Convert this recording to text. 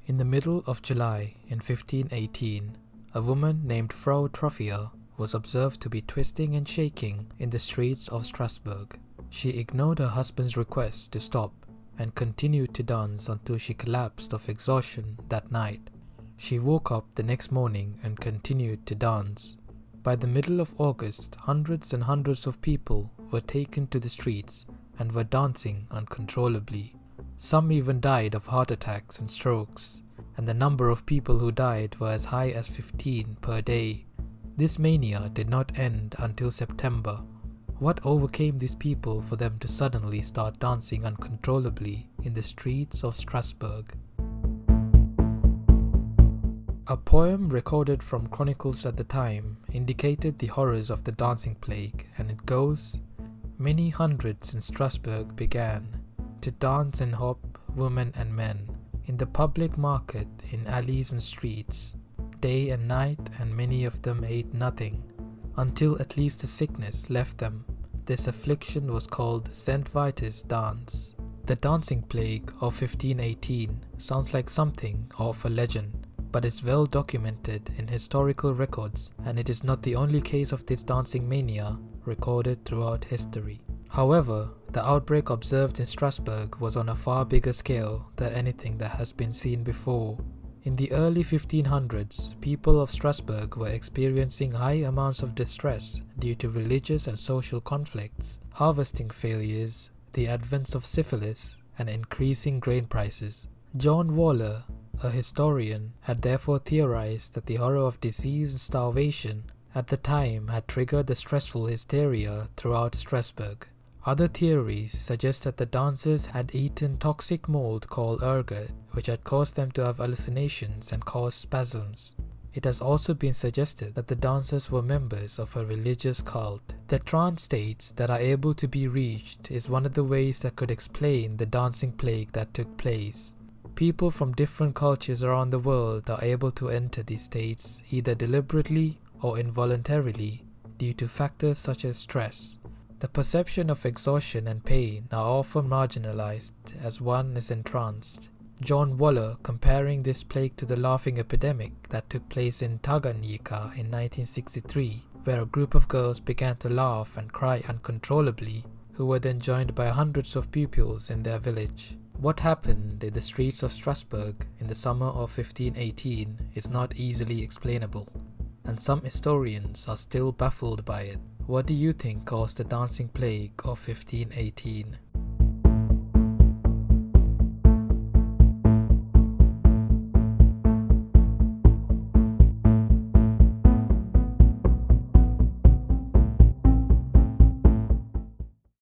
In the middle of July in 1518, a woman named Frau Troffea was observed to be twisting and shaking in the streets of Strasbourg. She ignored her husband's request to stop and continued to dance until she collapsed of exhaustion that night. She woke up the next morning and continued to dance. By the middle of August, hundreds and hundreds of people were taken to the streets and were dancing uncontrollably. Some even died of heart attacks and strokes, and the number of people who died were as high as 15 per day. This mania did not end until September. What overcame these people for them to suddenly start dancing uncontrollably in the streets of Strasbourg? A poem recorded from chronicles at the time indicated the horrors of the dancing plague, and it goes, "Many hundreds in Strasbourg began to dance and hop, women and men, in the public market, in alleys and streets, day and night, and many of them ate nothing, until at least a sickness left them. This affliction was called St. Vitus dance." The dancing plague of 1518 sounds like something of a legend, but is well documented in historical records, and it is not the only case of this dancing mania recorded throughout history. However, the outbreak observed in Strasbourg was on a far bigger scale than anything that has been seen before. In the early 1500s, people of Strasbourg were experiencing high amounts of distress due to religious and social conflicts, harvesting failures, the advent of syphilis, and increasing grain prices. John Waller, a historian, had therefore theorized that the horror of disease and starvation at the time had triggered the stressful hysteria throughout Strasbourg. Other theories suggest that the dancers had eaten toxic mold called ergot, which had caused them to have hallucinations and caused spasms. It has also been suggested that the dancers were members of a religious cult. The trance states that are able to be reached is one of the ways that could explain the dancing plague that took place. People from different cultures around the world are able to enter these states either deliberately or involuntarily due to factors such as stress. The perception of exhaustion and pain are often marginalized as one is entranced. John Waller comparing this plague to the laughing epidemic that took place in Tanganyika in 1963, where a group of girls began to laugh and cry uncontrollably, who were then joined by hundreds of pupils in their village. What happened in the streets of Strasbourg in the summer of 1518 is not easily explainable, and some historians are still baffled by it. What do you think caused the dancing plague of 1518?